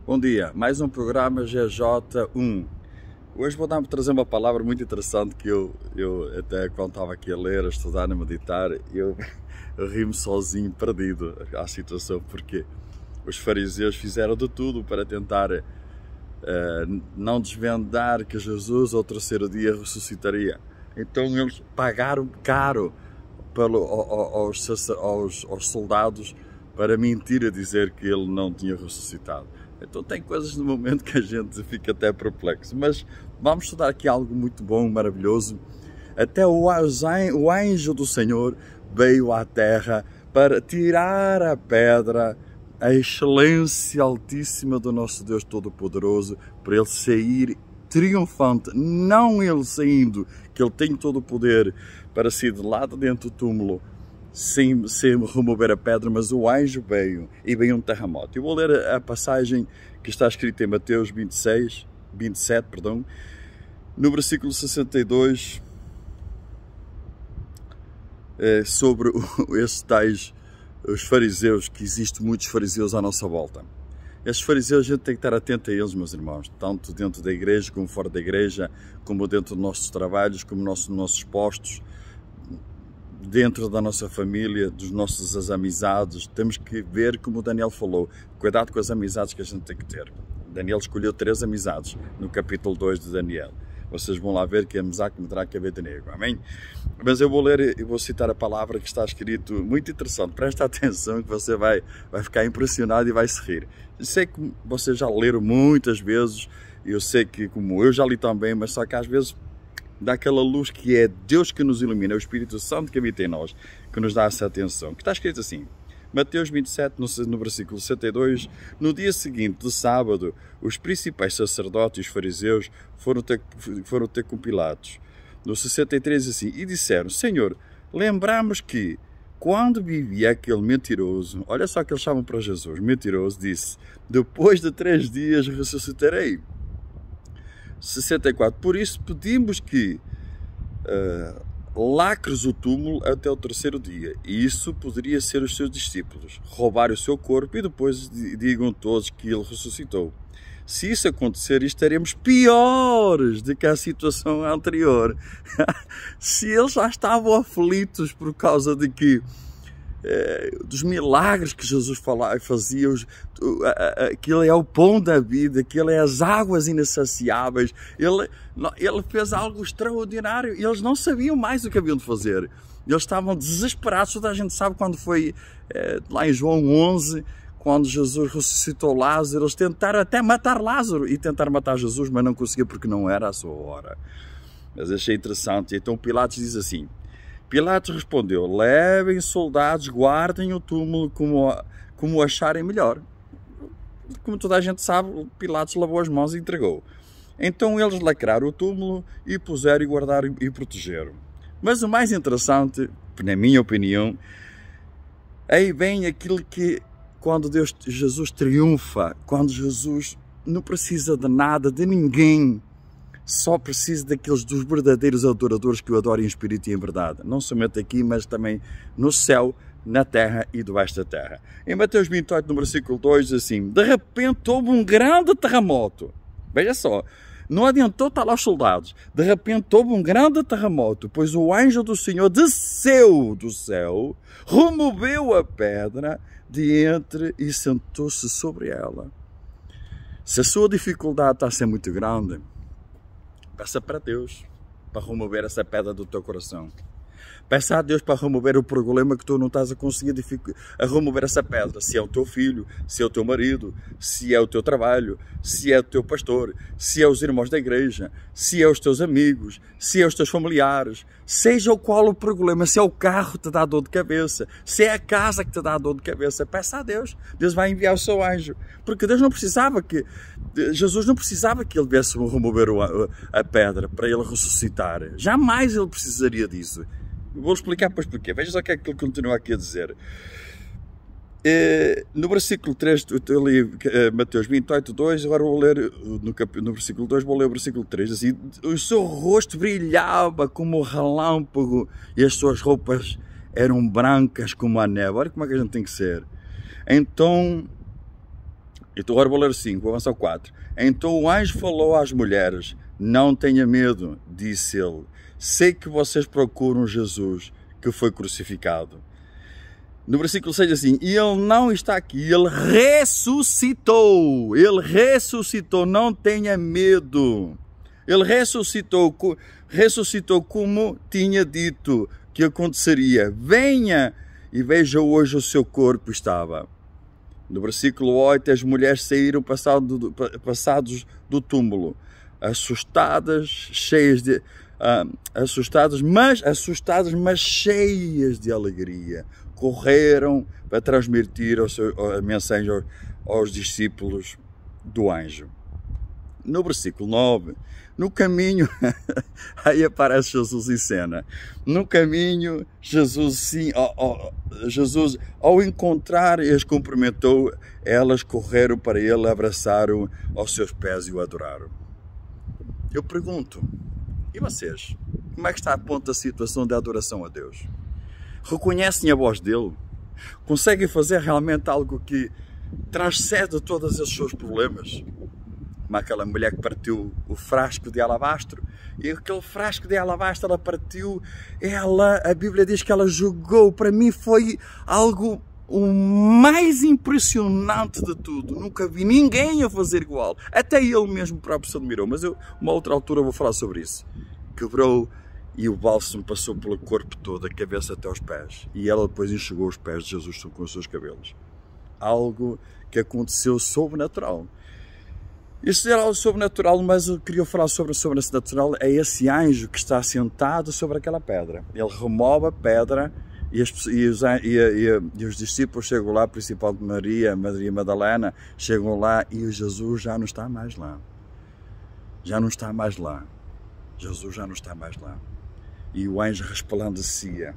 Bom dia, mais um programa GJ1. Hoje vou trazer uma palavra muito interessante que eu até quando estava aqui a ler, a estudar, a meditar, eu ri-me sozinho, perdido à situação, porque os fariseus fizeram de tudo para tentar não desvendar que Jesus ao terceiro dia ressuscitaria. Então eles pagaram caro aos soldados para mentir a dizer que ele não tinha ressuscitado. Então tem coisas no momento que a gente fica até perplexo, mas vamos estudar aqui algo muito bom, maravilhoso. Até o anjo do Senhor veio à terra para tirar a pedra, a excelência altíssima do nosso Deus Todo-Poderoso, para ele sair triunfante, não ele saindo, que ele tem todo o poder para sair de lá de dentro do túmulo, sem remover a pedra, mas o anjo veio e veio um terremoto. Eu vou ler a passagem que está escrita em Mateus 27, no versículo 62, sobre esses tais, os fariseus, que existem muitos fariseus à nossa volta. Estes fariseus, a gente tem que estar atento a eles, meus irmãos, tanto dentro da igreja como fora da igreja, como dentro dos nossos trabalhos, como nos nossos postos, dentro da nossa família, dos nossas amizades. Temos que ver, como o Daniel falou, cuidado com as amizades que a gente tem que ter. Daniel escolheu 3 amizades no capítulo 2 de Daniel. Vocês vão lá ver que a amizade que me terá que haver de nego, amém? Mas eu vou ler e vou citar a palavra que está escrito, muito interessante, presta atenção que você vai ficar impressionado e vai se rir. Eu sei que vocês já leram muitas vezes, eu sei que como eu já li também, mas só que às vezes dá aquela luz que é Deus que nos ilumina, é o Espírito Santo que habita em nós, que nos dá essa atenção. Que está escrito assim, Mateus 27, no versículo 62, no dia seguinte, de sábado, os principais sacerdotes e os fariseus foram ter com Pilatos. No 63 assim, e disseram, Senhor, lembramos que quando vivia aquele mentiroso, olha só que eles chamam para Jesus, mentiroso, disse, depois de 3 dias ressuscitarei. 64. Por isso pedimos que lacres o túmulo até o terceiro dia. E isso poderia ser os seus discípulos, roubar o seu corpo e depois digam todos que ele ressuscitou. Se isso acontecer, estaremos piores do que a situação anterior. Se eles já estavam aflitos por causa de que dos milagres que Jesus fazia, que Ele é o pão da vida, que Ele é as águas inasaciáveis, Ele fez algo extraordinário e eles não sabiam mais o que haviam de fazer. Eles estavam desesperados. Toda a gente sabe quando foi lá em João 11, quando Jesus ressuscitou Lázaro, eles tentaram até matar Lázaro e tentaram matar Jesus, mas não conseguiam porque não era a sua hora. Mas achei interessante. Então Pilatos diz assim, Pilatos respondeu, levem soldados, guardem o túmulo como acharem melhor. Como toda a gente sabe, Pilatos lavou as mãos e entregou. Então eles lacraram o túmulo e puseram e guardaram e protegeram. Mas o mais interessante, na minha opinião, aí vem aquilo que quando Jesus triunfa, quando Jesus não precisa de nada, de ninguém, só precisa dos verdadeiros adoradores que o adorem em espírito e em verdade. Não somente aqui, mas também no céu, na terra e debaixo da terra. Em Mateus 28, no versículo 2, assim, de repente houve um grande terremoto. Veja só, não adiantou estar lá os soldados. De repente houve um grande terremoto, pois o anjo do Senhor desceu do céu, removeu a pedra de entre e sentou-se sobre ela. Se a sua dificuldade está a ser muito grande, peça para Deus para remover essa pedra do teu coração. Peça a Deus para remover o problema que tu não estás a conseguir remover essa pedra. Se é o teu filho, se é o teu marido, se é o teu trabalho, se é o teu pastor, se é os irmãos da igreja, se é os teus amigos, se é os teus familiares, seja o qual o problema, se é o carro que te dá dor de cabeça, se é a casa que te dá dor de cabeça, peça a Deus. Deus vai enviar o seu anjo. Porque Deus não precisava Jesus não precisava que ele viesse remover a pedra para ele ressuscitar. Jamais ele precisaria disso. Vou explicar depois porquê. Veja só o que é que ele continua aqui a dizer. No versículo 3, eu li Mateus 28, 2, agora vou ler no versículo 2, vou ler o versículo 3, assim, o seu rosto brilhava como o relâmpago e as suas roupas eram brancas como a neve. Olha como é que a gente tem que ser. Então Então agora vou ler o 5, vou avançar o 4. Então o anjo falou às mulheres: não tenha medo, disse ele. Sei que vocês procuram Jesus, que foi crucificado. No versículo 6 assim, e ele não está aqui, ele ressuscitou. Ele ressuscitou, não tenha medo. Ele ressuscitou como tinha dito que aconteceria. Venha e veja hoje o seu corpo estava. No versículo 8, as mulheres saíram passados do túmulo, assustadas, mas cheias de alegria. Correram para transmitir a mensagem aos discípulos do anjo. No versículo 9, no caminho, aí aparece Jesus em cena. No caminho, Jesus, ao encontrar e as cumprimentou, elas correram para ele, abraçaram aos seus pés e o adoraram. Eu pergunto, e vocês? Como é que está a ponto da situação de adoração a Deus? Reconhecem a voz dele? Conseguem fazer realmente algo que transcende todos os seus problemas? Como aquela mulher que partiu o frasco de alabastro, e aquele frasco de alabastro ela partiu, a Bíblia diz que ela jogou. Para mim foi algo o mais impressionante de tudo. Nunca vi ninguém a fazer igual. Até ele mesmo próprio se admirou, mas uma outra altura vou falar sobre isso. Quebrou e o bálsamo passou pelo corpo todo, da cabeça até aos pés. E ela depois enxugou os pés de Jesus com os seus cabelos. Algo que aconteceu sobrenatural. Isso era algo sobrenatural, mas eu queria falar sobre o sobrenatural. É esse anjo que está sentado sobre aquela pedra. Ele remove a pedra e os discípulos chegam lá, principalmente Maria Madalena, chegam lá e o Jesus já não está mais lá. Já não está mais lá. Jesus já não está mais lá. E o anjo resplandecia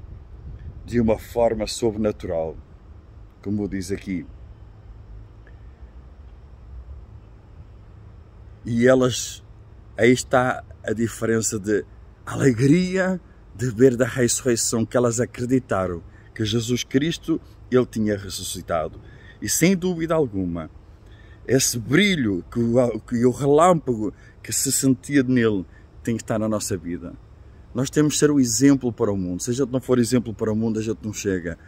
de uma forma sobrenatural, como diz aqui. E aí está a diferença de alegria de ver da ressurreição, que elas acreditaram que Jesus Cristo, ele tinha ressuscitado. E sem dúvida alguma, esse brilho, que o relâmpago que se sentia nele, tem que estar na nossa vida. Nós temos que ser o exemplo para o mundo. Se a gente não for exemplo para o mundo, a gente não chega.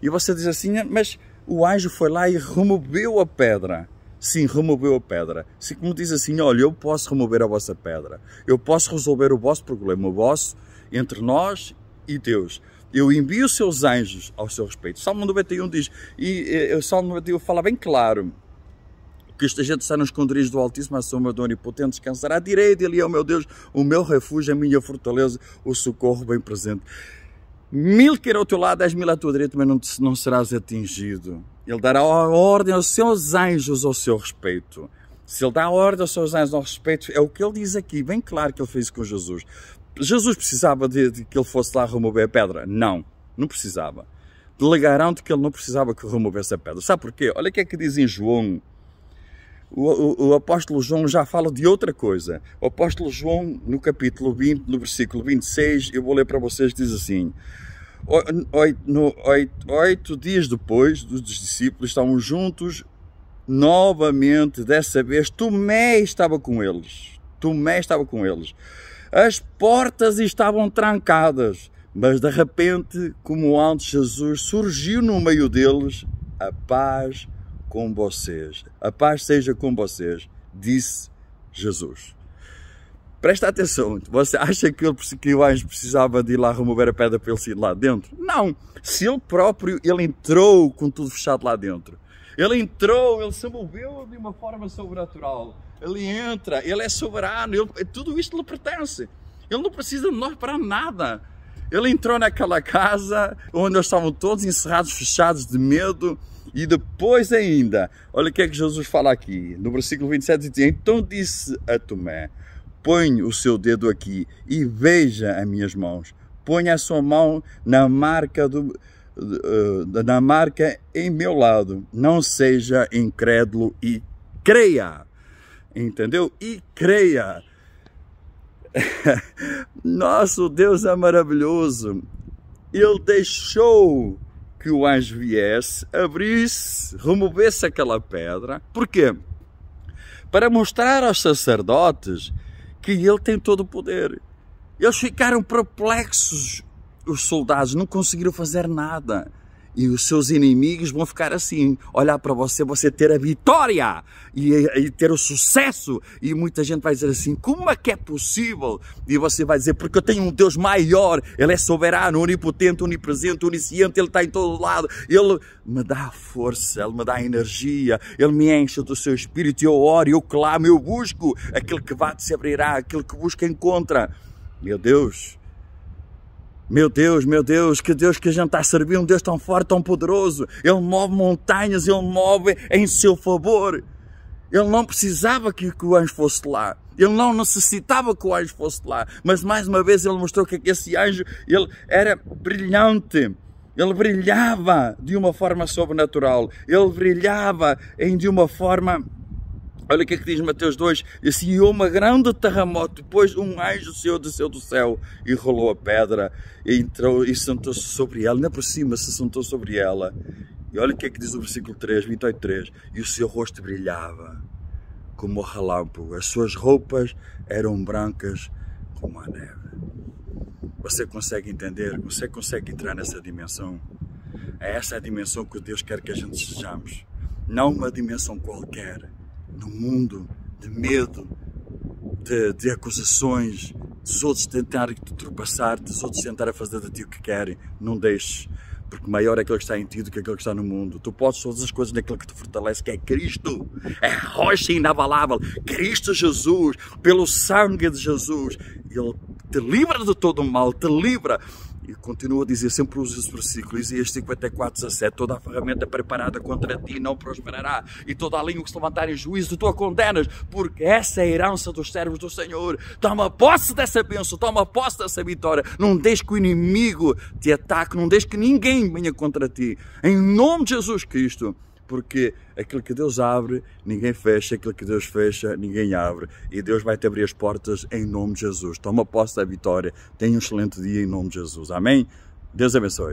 E você diz assim, mas o anjo foi lá e removeu a pedra. Sim, removeu a pedra. Se como diz assim, olha, eu posso remover a vossa pedra. Eu posso resolver o vosso problema, o vosso, entre nós e Deus. Eu envio os seus anjos ao seu respeito. Salmo 91 diz, e o Salmo 91 fala bem claro, que esta gente está nos esconderijos do Altíssimo, à sombra do Onipotente, descansará à direita, ele é o meu Deus, o meu refúgio, a minha fortaleza, o socorro bem presente. 1000 queira ao teu lado, 10.000 à tua direita, mas não serás atingido. Ele dará ordem aos seus anjos ao seu respeito. Se ele dá ordem aos seus anjos ao respeito, é o que ele diz aqui, bem claro que ele fez com Jesus. Jesus precisava de que ele fosse lá remover a pedra? Não, não precisava. Delegaram-te que ele não precisava que removesse a pedra. Sabe porquê? Olha o que é que diz em João. O apóstolo João já fala de outra coisa. O apóstolo João, no capítulo 20, no versículo 26, eu vou ler para vocês, diz assim: 8 dias depois, os discípulos estavam juntos novamente. Dessa vez, Tomé estava com eles. As portas estavam trancadas, mas de repente, como antes, Jesus surgiu no meio deles. A paz com vocês. A paz seja com vocês, disse Jesus. Presta atenção, você acha que o anjo precisava de ir lá remover a pedra para ele sair lá dentro? Não, se ele próprio, ele entrou com tudo fechado lá dentro. Ele entrou, ele se moveu de uma forma sobrenatural. Ele entra, ele é soberano, tudo isto lhe pertence. Ele não precisa de nós para nada. Ele entrou naquela casa onde eles estavam todos encerrados, fechados de medo. E depois ainda, olha o que é que Jesus fala aqui, no versículo 27, diz: então disse a Tomé, põe o seu dedo aqui e veja as minhas mãos. Ponha a sua mão na marca em meu lado. Não seja incrédulo e creia. Entendeu? E creia. Nosso Deus é maravilhoso. Ele deixou que o anjo viesse, abrisse, removesse aquela pedra. Porquê? Para mostrar aos sacerdotes que ele tem todo o poder. Eles ficaram perplexos, os soldados não conseguiram fazer nada. E os seus inimigos vão ficar assim, olhar para você ter a vitória e ter o sucesso. E muita gente vai dizer assim, como é que é possível? E você vai dizer, porque eu tenho um Deus maior, Ele é soberano, onipotente, onipresente, onisciente, Ele está em todo lado. Ele me dá força, Ele me dá energia, Ele me enche do seu espírito, eu oro, eu clamo, eu busco. Aquele que bate se abrirá, aquele que busca encontra. Meu Deus, que Deus que a gente está a servir, um Deus tão forte, tão poderoso. Ele move montanhas, Ele move em seu favor. Ele não precisava que o anjo fosse lá. Ele não necessitava que o anjo fosse lá. Mas mais uma vez Ele mostrou que esse anjo, ele era brilhante. Ele brilhava de uma forma sobrenatural. Ele brilhava de uma forma... Olha o que é que diz Mateus 2, e assim, uma grande terremoto, depois um anjo desceu do céu e rolou a pedra, e entrou e sentou-se sobre ela, ainda por cima se sentou sobre ela. E olha o que é que diz o versículo 3, 28:3, e o seu rosto brilhava como o relâmpago, as suas roupas eram brancas como a neve. Você consegue entender? Você consegue entrar nessa dimensão? É essa a dimensão que Deus quer que a gente sejamos, não uma dimensão qualquer. No mundo de medo, de acusações, dos outros tentarem te ultrapassar, dos outros tentarem fazer de ti o que querem, não deixes, porque maior é aquele que está em ti do que aquele que está no mundo. Tu podes todas as coisas naquele que te fortalece, que é Cristo, é a rocha inabalável, Cristo Jesus, pelo sangue de Jesus, Ele te livra de todo o mal, te livra. E continua a dizer, sempre usa esse versículo, Isaías 54:17, toda a ferramenta preparada contra ti não prosperará, e toda a língua que se levantar em juízo tu a condenas, porque essa é a herança dos servos do Senhor. Toma posse dessa bênção, toma posse dessa vitória, não deixe que o inimigo te ataque, não deixe que ninguém venha contra ti, em nome de Jesus Cristo. Porque aquilo que Deus abre, ninguém fecha, aquilo que Deus fecha, ninguém abre. E Deus vai te abrir as portas em nome de Jesus. Toma posse da vitória. Tenha um excelente dia em nome de Jesus. Amém? Deus abençoe.